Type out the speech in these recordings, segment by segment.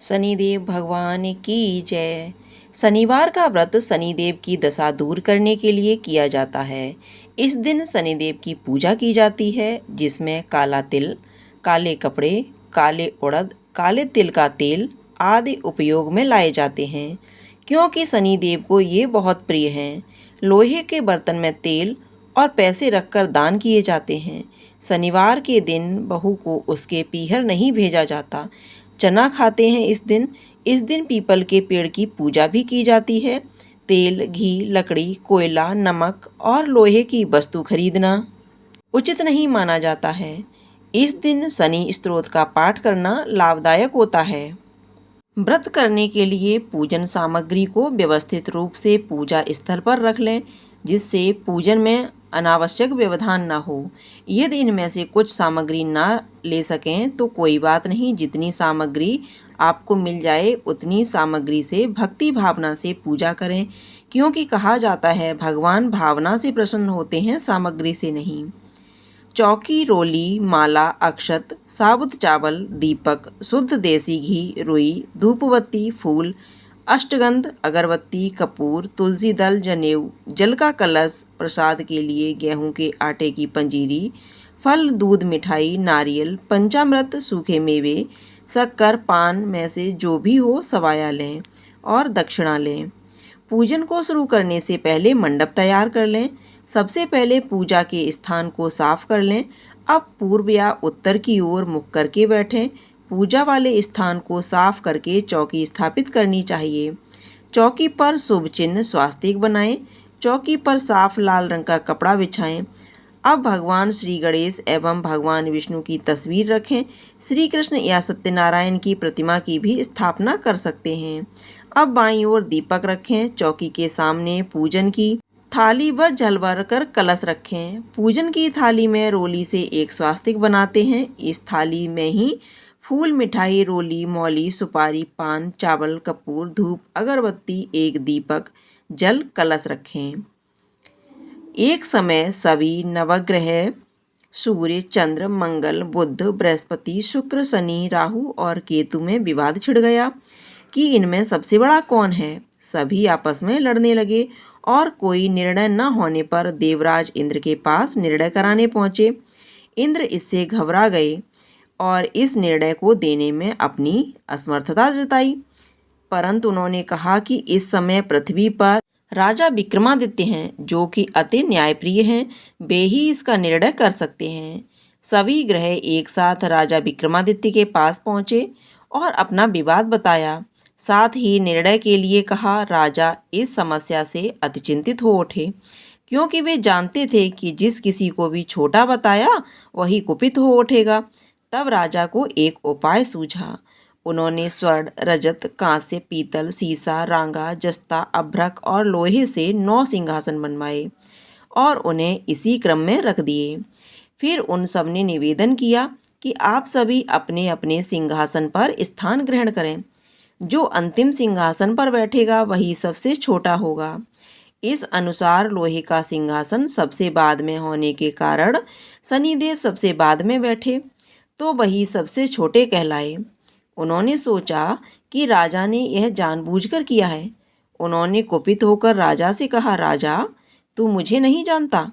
शनिदेव भगवान की जय। शनिवार का व्रत शनिदेव की दशा दूर करने के लिए किया जाता है। इस दिन शनिदेव की पूजा की जाती है, जिसमें काला तिल, काले कपड़े, काले उड़द, काले तिल का तेल आदि उपयोग में लाए जाते हैं, क्योंकि शनिदेव को ये बहुत प्रिय हैं। लोहे के बर्तन में तेल और पैसे रखकर दान किए जाते हैं। शनिवार के दिन बहू को उसके पीहर नहीं भेजा जाता। चना खाते हैं इस दिन पीपल के पेड़ की पूजा भी की जाती है। तेल, घी, लकड़ी, कोयला, नमक और लोहे की वस्तु खरीदना उचित नहीं माना जाता है। इस दिन शनि स्तोत्र का पाठ करना लाभदायक होता है। व्रत करने के लिए पूजन सामग्री को व्यवस्थित रूप से पूजा स्थल पर रख लें, जिससे पूजन में अनावश्यक व्यवधान न हो। यदि इनमें से कुछ सामग्री ना ले सकें तो कोई बात नहीं, जितनी सामग्री आपको मिल जाए उतनी सामग्री से भक्ति भावना से पूजा करें, क्योंकि कहा जाता है भगवान भावना से प्रसन्न होते हैं, सामग्री से नहीं। चौकी, रोली, माला, अक्षत, साबुत चावल, दीपक, शुद्ध देसी घी, रुई, धूपबत्ती, फूल, अष्टगंध, अगरबत्ती, कपूर, तुलसी दल, जनेऊ, जल का कलश, प्रसाद के लिए गेहूं के आटे की पंजीरी, फल, दूध, मिठाई, नारियल, पंचामृत, सूखे मेवे, शक्कर, पान में से जो भी हो सवाया लें और दक्षिणा लें। पूजन को शुरू करने से पहले मंडप तैयार कर लें। सबसे पहले पूजा के स्थान को साफ कर लें। अब पूर्व या उत्तर की ओर मुख करके बैठें। पूजा वाले स्थान को साफ करके चौकी स्थापित करनी चाहिए। चौकी पर शुभ चिन्ह स्वास्तिक बनाएं। चौकी पर साफ लाल रंग का कपड़ा बिछाएं। अब भगवान श्री गणेश एवं भगवान विष्णु की तस्वीर रखें। श्री कृष्ण या सत्यनारायण की प्रतिमा की भी स्थापना कर सकते हैं। अब बाईं ओर दीपक रखें। चौकी के सामने पूजन की थाली व जल भर कर कलश रखें। पूजन की थाली में रोली से एक स्वास्तिक बनाते हैं। इस थाली में ही फूल, मिठाई, रोली, मौली, सुपारी, पान, चावल, कपूर, धूप, अगरबत्ती, एक दीपक, जल, कलश रखें। एक समय सभी नवग्रह सूर्य, चंद्र, मंगल, बुध, बृहस्पति, शुक्र, शनि, राहु और केतु में विवाद छिड़ गया कि इनमें सबसे बड़ा कौन है। सभी आपस में लड़ने लगे और कोई निर्णय न होने पर देवराज इंद्र के पास निर्णय कराने पहुँचे। इंद्र इससे घबरा गए और इस निर्णय को देने में अपनी असमर्थता जताई, परंतु उन्होंने कहा कि इस समय पृथ्वी पर राजा विक्रमादित्य हैं, जो कि अति न्यायप्रिय हैं। वे ही इसका निर्णय कर सकते हैं। सभी ग्रह एक साथ राजा विक्रमादित्य के पास पहुँचे और अपना विवाद बताया, साथ ही निर्णय के लिए कहा। राजा इस समस्या से अति चिंतित हो उठे, क्योंकि वे जानते थे कि जिस किसी को भी छोटा बताया वही कुपित हो उठेगा। तब राजा को एक उपाय सूझा। उन्होंने स्वर्ण, रजत, कांस्य, पीतल, सीसा, रांगा, जस्ता, अभ्रक और लोहे से 9 सिंहासन बनवाए और उन्हें इसी क्रम में रख दिए। फिर उन सब ने निवेदन किया कि आप सभी अपने अपने सिंहासन पर स्थान ग्रहण करें। जो अंतिम सिंहासन पर बैठेगा वही सबसे छोटा होगा। इस अनुसार लोहे का सिंहासन सबसे बाद में होने के कारण शनिदेव सबसे बाद में बैठे, तो वही सबसे छोटे कहलाए। उन्होंने सोचा कि राजा ने यह जानबूझकर किया है। उन्होंने कुपित होकर राजा से कहा, राजा, तू मुझे नहीं जानता?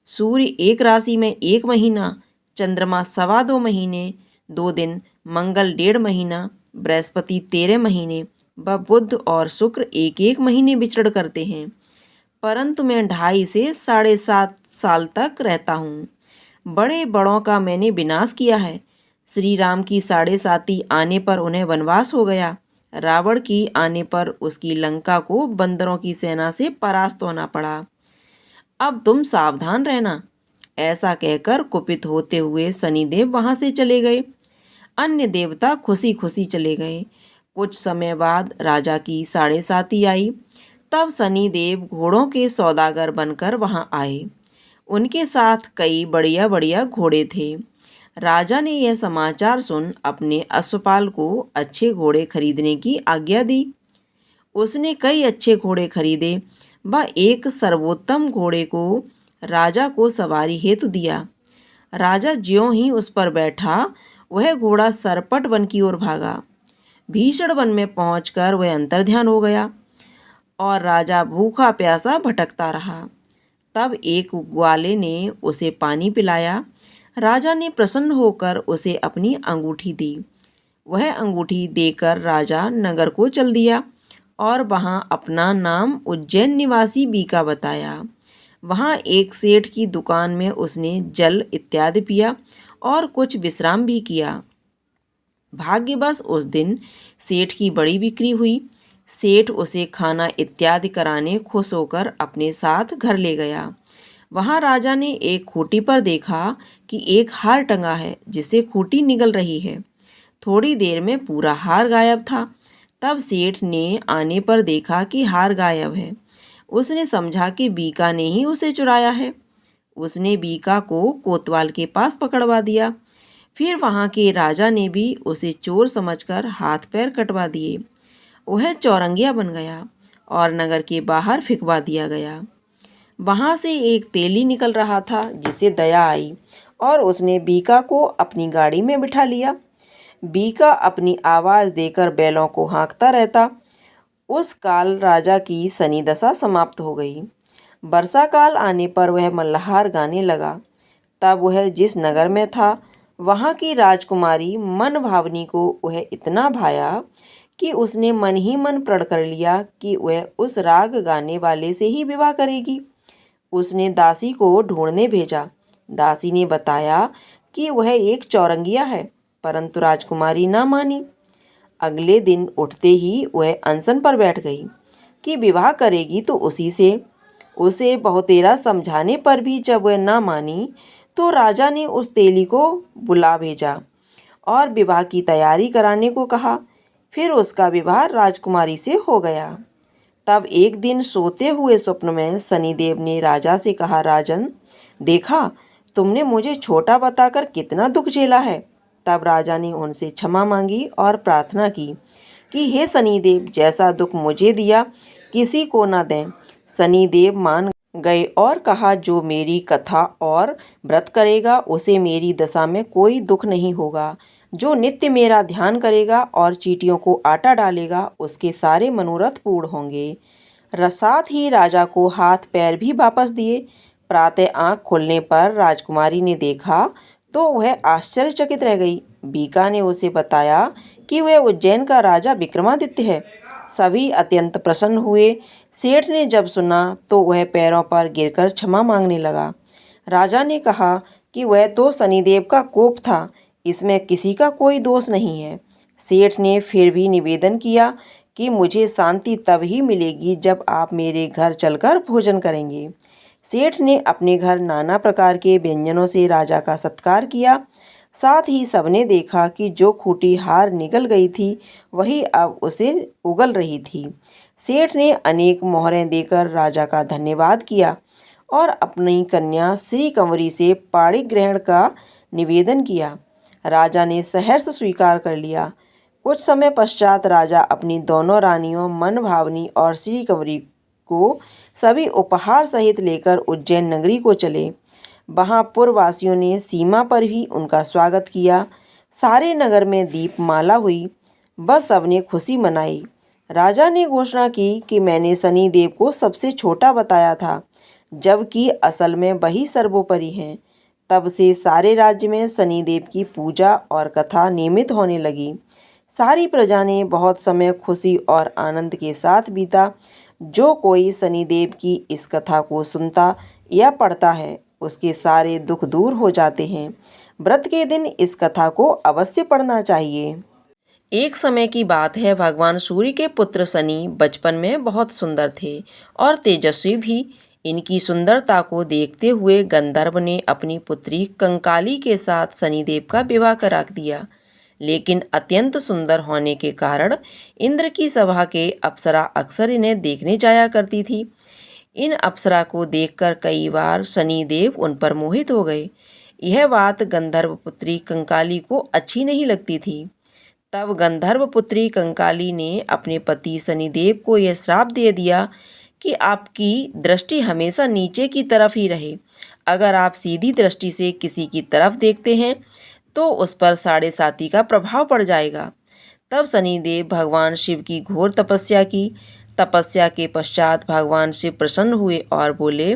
सूर्य एक राशि में 1 महीना, चंद्रमा 2.25 महीने 2 दिन, मंगल 1.5 महीना, बृहस्पति 13 महीने व बुध और शुक्र 1-1 महीने विचरण करते हैं, परंतु मैं 2.5 से 7.5 साल तक रहता हूँ। बड़े बड़ों का मैंने विनाश किया है। श्री राम की 7.5 आने पर उन्हें वनवास हो गया। रावण की आने पर उसकी लंका को बंदरों की सेना से परास्त होना पड़ा। अब तुम सावधान रहना। ऐसा कहकर कुपित होते हुए शनिदेव वहां से चले गए। अन्य देवता खुशी खुशी चले गए। कुछ समय बाद राजा की 7.5 आई। तब शनिदेव घोड़ों के सौदागर बनकर वहां आए। उनके साथ कई बढ़िया बढ़िया घोड़े थे। राजा ने यह समाचार सुन अपने अश्वपाल को अच्छे घोड़े खरीदने की आज्ञा दी। उसने कई अच्छे घोड़े खरीदे व एक सर्वोत्तम घोड़े को राजा को सवारी हेतु दिया। राजा ज्यों ही उस पर बैठा, वह घोड़ा सरपट वन की ओर भागा। भीषण वन में पहुंचकर वह अंतर्ध्यान हो गया और राजा भूखा प्यासा भटकता रहा। तब एक ग्वाले ने उसे पानी पिलाया। राजा ने प्रसन्न होकर उसे अपनी अंगूठी दी। वह अंगूठी देकर राजा नगर को चल दिया और वहां अपना नाम उज्जैन निवासी बीका बताया। वहां एक सेठ की दुकान में उसने जल इत्यादि पिया और कुछ विश्राम भी किया। भाग्यवश उस दिन सेठ की बड़ी बिक्री हुई। सेठ उसे खाना इत्यादि कराने खुश होकर अपने साथ घर ले गया। वहां राजा ने एक खूंटी पर देखा कि एक हार टंगा है जिससे खूंटी निगल रही है। थोड़ी देर में पूरा हार गायब था। तब सेठ ने आने पर देखा कि हार गायब है। उसने समझा कि बीका ने ही उसे चुराया है। उसने बीका को कोतवाल के पास पकड़वा दिया। फिर वहां के राजा ने भी उसे चोर समझकर हाथ पैर कटवा दिए। वह चौरंगिया बन गया और नगर के बाहर फिकवा दिया गया। वहां से एक तेली निकल रहा था जिसे दया आई और उसने बीका को अपनी गाड़ी में बिठा लिया। बीका अपनी आवाज़ देकर बैलों को हाँकता रहता। उस काल राजा की शनि दशा समाप्त हो गई। वर्षा काल आने पर वह मल्हार गाने लगा। तब वह जिस नगर में था वहाँ की राजकुमारी मन भावनी को वह इतना भाया कि उसने मन ही मन प्रण कर लिया कि वह उस राग गाने वाले से ही विवाह करेगी। उसने दासी को ढूंढने भेजा। दासी ने बताया कि वह एक चौरंगिया है, परंतु राजकुमारी ना मानी। अगले दिन उठते ही वह अनशन पर बैठ गई कि विवाह करेगी तो उसी से। उसे बहुतेरा समझाने पर भी जब वह ना मानी तो राजा ने उस तेली को बुला भेजा और विवाह की तैयारी कराने को कहा। फिर उसका विवाह राजकुमारी से हो गया। तब एक दिन सोते हुए स्वप्न में शनिदेव ने राजा से कहा, राजन, देखा तुमने मुझे छोटा बताकर कितना दुख झेला है। तब राजा ने उनसे क्षमा मांगी और प्रार्थना की कि हे शनिदेव, जैसा दुख मुझे दिया किसी को न दें। शनिदेव मान गए और कहा, जो मेरी कथा और व्रत करेगा उसे मेरी दशा में कोई दुख नहीं होगा। जो नित्य मेरा ध्यान करेगा और चींटियों को आटा डालेगा उसके सारे मनोरथ पूर्ण होंगे। साथ ही राजा को हाथ पैर भी वापस दिए। प्रातः आँख खुलने पर राजकुमारी ने देखा तो वह आश्चर्यचकित रह गई। बीका ने उसे बताया कि वह उज्जैन का राजा विक्रमादित्य है। सभी अत्यंत प्रसन्न हुए। सेठ ने जब सुना तो वह पैरों पर गिरकर क्षमा मांगने लगा। राजा ने कहा कि वह तो शनिदेव का कोप था, इसमें किसी का कोई दोष नहीं है। सेठ ने फिर भी निवेदन किया कि मुझे शांति तब ही मिलेगी जब आप मेरे घर चलकर भोजन करेंगे। सेठ ने अपने घर नाना प्रकार के व्यंजनों से राजा का सत्कार किया। साथ ही सबने देखा कि जो खूंटी हार निगल गई थी वही अब उसे उगल रही थी। सेठ ने अनेक मोहरें देकर राजा का धन्यवाद किया और अपनी कन्या श्री कंवरी से पाणी ग्रहण का निवेदन किया। राजा ने सहर्ष स्वीकार कर लिया। कुछ समय पश्चात राजा अपनी दोनों रानियों मन भावनी और श्री कंवरी को सभी उपहार सहित लेकर उज्जैन नगरी को चले। वहां पुरवासियों ने सीमा पर ही उनका स्वागत किया। सारे नगर में दीपमाला हुई। बस सबने खुशी मनाई। राजा ने घोषणा की कि मैंने शनिदेव को सबसे छोटा बताया था, जबकि असल में वही सर्वोपरि हैं। तब से सारे राज्य में शनिदेव की पूजा और कथा नियमित होने लगी। सारी प्रजा ने बहुत समय खुशी और आनंद के साथ बीता। जो कोई शनिदेव की इस कथा को सुनता या पढ़ता है उसके सारे दुख दूर हो जाते हैं। व्रत के दिन इस कथा को अवश्य पढ़ना चाहिए। एक समय की बात है, भगवान सूर्य के पुत्र शनि बचपन में बहुत सुंदर थे और तेजस्वी भी। इनकी सुंदरता को देखते हुए गंधर्व ने अपनी पुत्री कंकाली के साथ शनिदेव का विवाह करा दिया। लेकिन अत्यंत सुंदर होने के कारण इंद्र की सभा के अप्सरा अक्सर इन्हें देखने जाया करती थी। इन अप्सरा को देखकर कई बार शनिदेव उन पर मोहित हो गए। यह बात गंधर्व पुत्री कंकाली को अच्छी नहीं लगती थी। तब गंधर्व पुत्री कंकाली ने अपने पति शनिदेव को यह श्राप दे दिया कि आपकी दृष्टि हमेशा नीचे की तरफ ही रहे। अगर आप सीधी दृष्टि से किसी की तरफ देखते हैं तो उस पर साढ़े साती का प्रभाव पड़ जाएगा। तब शनिदेव भगवान शिव की घोर तपस्या की। तपस्या के पश्चात भगवान शिव प्रसन्न हुए और बोले,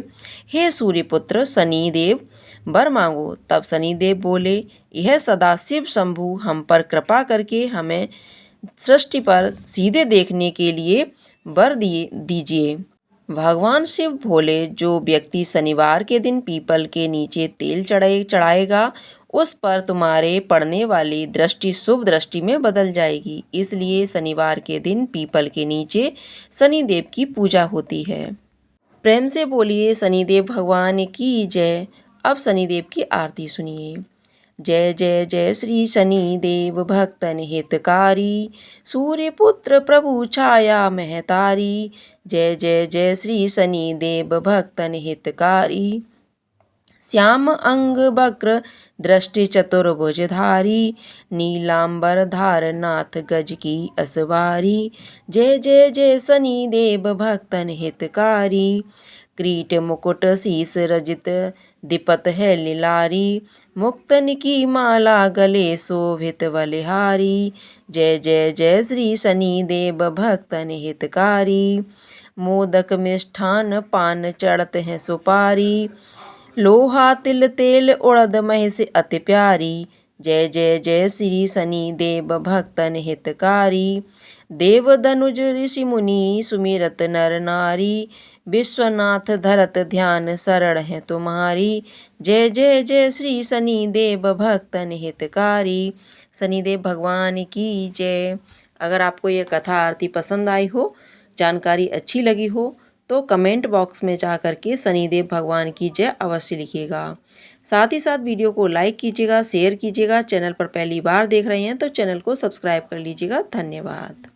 हे सूर्यपुत्र शनिदेव, वर मांगो। तब शनिदेव बोले, यह सदाशिव शंभु हम पर कृपा करके हमें सृष्टि पर सीधे देखने के लिए वर दीजिए। भगवान शिव बोले, जो व्यक्ति शनिवार के दिन पीपल के नीचे तेल चढ़ाएगा उस पर तुम्हारे पड़ने वाली दृष्टि शुभ दृष्टि में बदल जाएगी। इसलिए शनिवार के दिन पीपल के नीचे शनिदेव की पूजा होती है। प्रेम से बोलिए शनिदेव भगवान की जय। अब शनिदेव की आरती सुनिए। जय जय जय श्री शनिदेव भक्तन हितकारी, सूर्यपुत्र प्रभु छाया महतारी। जय जय जय श्री शनिदेव भक्तन हितकारी, श्याम अंग वक्र दृष्टि चतुर्भुजधारी, नीलांबर धार नाथ गज की असवारी। जय जय जय शनिदेव भक्तन हितकारी, क्रीट मुकुट शीस रजित दिपत है लिलारी, मुक्तन की माला गले शोभित बलिहारी। जय जय जय श्री शनिदेव भक्तन हितकारी, मोदक मिष्ठान पान चढ़त है सुपारी, लोहा तिल तेल उड़द महिष अति प्यारी। जय जय जय श्री शनिदेव भक्तन हितकारी, देव दनुज ऋषि मुनि सुमिरत नर नारी, विश्वनाथ धरत ध्यान शरण है तुम्हारी। जय जय जय श्री शनिदेव भक्तन हितकारी। शनिदेव भगवान की जय। अगर आपको ये कथा आरती पसंद आई हो, जानकारी अच्छी लगी हो, तो कमेंट बॉक्स में जा कर के शनिदेव भगवान की जय अवश्य लिखिएगा। साथ ही साथ वीडियो को लाइक कीजिएगा, शेयर कीजिएगा। चैनल पर पहली बार देख रहे हैं तो चैनल को सब्सक्राइब कर लीजिएगा। धन्यवाद।